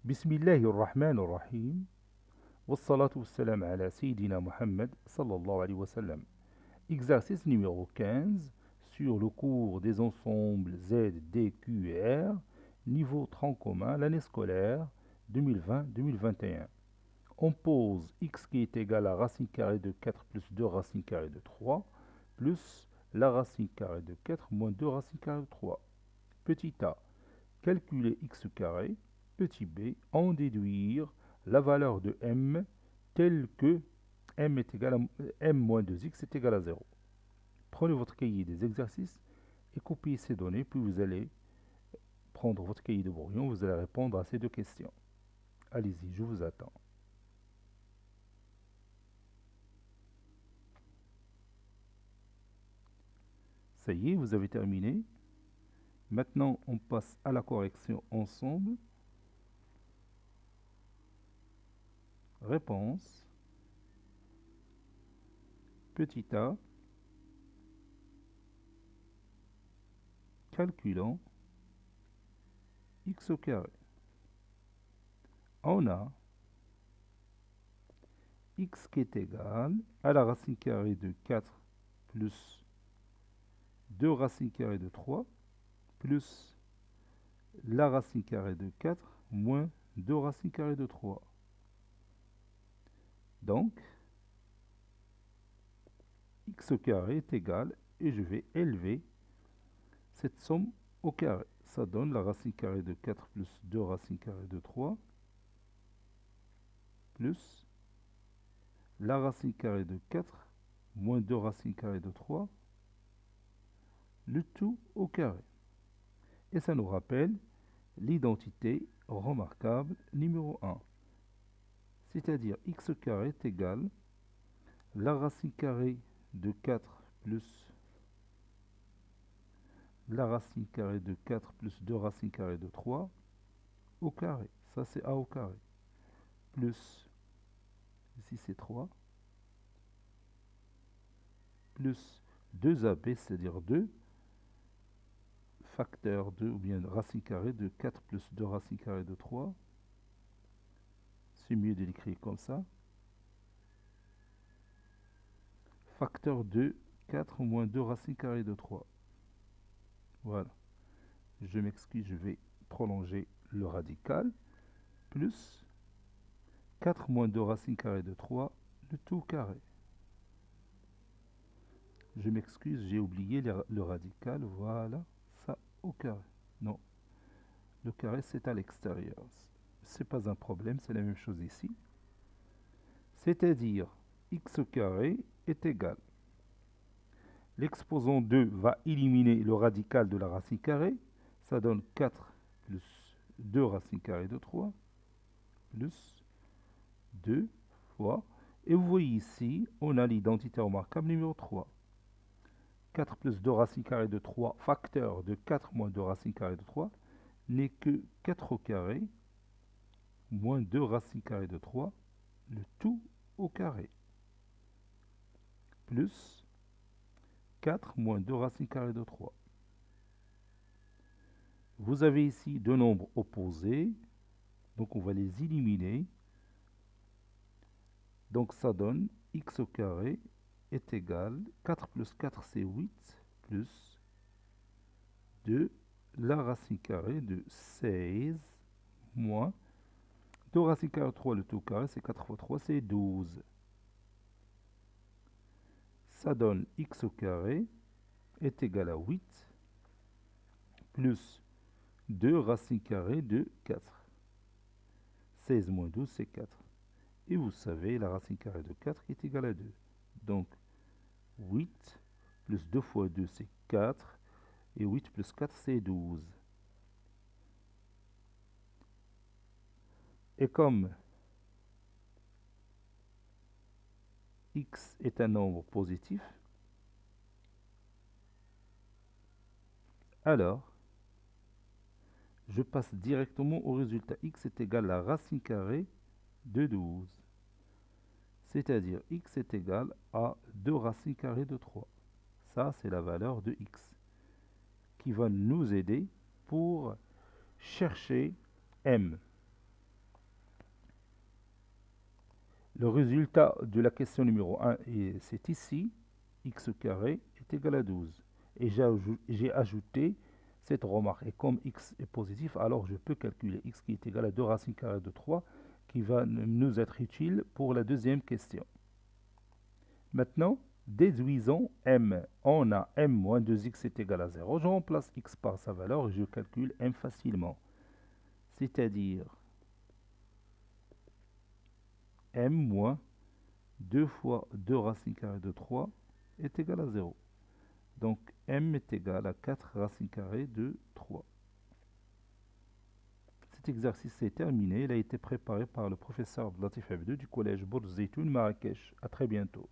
بسم الله الرحمن الرحيم والصلاة والسلام على سيدنا Mohammed sallallahu alayhi wa sallam. Exercice numéro 15 sur le cours des ensembles Z, D, Q et R, niveau tronc commun, l'année scolaire 2020-2021. On pose x qui est égal à racine carrée de 4 plus 2 racine carrée de 3 plus la racine carrée de 4 moins 2 racine carrée de 3. Petit a, calculer x carré. Petit b, en déduire la valeur de m telle que m est égal à m moins 2x est égal à 0. Prenez votre cahier des exercices et copiez ces données, puis vous allez prendre votre cahier de brouillon, vous allez répondre à ces deux questions. Allez-y, je vous attends. Ça y est, vous avez terminé. Maintenant, on passe à la correction ensemble. Réponse. Petit a. Calculant x au carré. On a x qui est égal à la racine carrée de 4 plus 2 racine carrée de 3 plus la racine carrée de 4 moins 2 racine carrée de 3. Donc, x au carré est égal, et je vais élever cette somme au carré. Ça donne la racine carrée de 4 plus 2 racine carrée de 3 plus la racine carrée de 4 moins 2 racine carrée de 3, le tout au carré. Et ça nous rappelle l'identité remarquable numéro 1. C'est-à-dire x carré est égal à la racine carrée de 4 plus la racine carrée de 4 plus 2 racines carrées de 3 au carré. Ça, c'est a au carré. Plus, ici c'est 3, plus 2ab, c'est-à-dire 2, facteur 2, ou bien racine carrée de 4 plus 2 racines carrées de 3. C'est mieux de l'écrire comme ça. Facteur 2, 4 moins 2 racines carrées de 3. Voilà. Je m'excuse, je vais prolonger le radical. Plus 4 moins 2 racines carrées de 3, le tout carré. Je m'excuse, j'ai oublié le radical. Voilà, ça au carré. Non, le carré c'est à l'extérieur. C'est pas un problème, c'est la même chose ici. C'est-à-dire, x au carré est égal. L'exposant 2 va éliminer le radical de la racine carrée. Ça donne 4 plus 2 racines carrées de 3 plus 2 fois. Et vous voyez ici, on a l'identité remarquable numéro 3. 4 plus 2 racines carrées de 3, facteur de 4 moins 2 racines carrées de 3, n'est que 4 au carré, moins 2 racines carrées de 3, le tout au carré, plus 4 moins 2 racines carrées de 3. Vous avez ici deux nombres opposés, donc on va les éliminer. Donc ça donne x au carré est égal, 4 plus 4 c'est 8, plus 2, la racine carrée de 16, moins 2 racine carrée de 3, le tout carré, c'est 4 fois 3, c'est 12. Ça donne x au carré est égal à 8, plus 2 racine carrée de 4. 16 moins 12, c'est 4. Et vous savez, la racine carrée de 4 est égale à 2. Donc, 8 plus 2 fois 2, c'est 4. Et 8 plus 4, c'est 12. Et comme x est un nombre positif, alors je passe directement au résultat. X est égal à la racine carrée de 12. C'est-à-dire x est égal à 2 racines carrées de 3. Ça, c'est la valeur de x qui va nous aider pour chercher m. Le résultat de la question numéro 1, c'est ici, x carré est égal à 12. Et j'ai ajouté cette remarque. Et comme x est positif, alors je peux calculer x qui est égal à 2 racines carrées de 3, qui va nous être utile pour la deuxième question. Maintenant, déduisons m. On a m moins 2x est égal à 0. Je remplace x par sa valeur et je calcule m facilement. C'est-à-dire m moins 2 fois 2 racines carrées de 3 est égal à 0. Donc m est égal à 4 racines carrées de 3. Cet exercice est terminé. Il a été préparé par le professeur Latif Abdou du collège Bourz Zeytoun Marrakech. À très bientôt.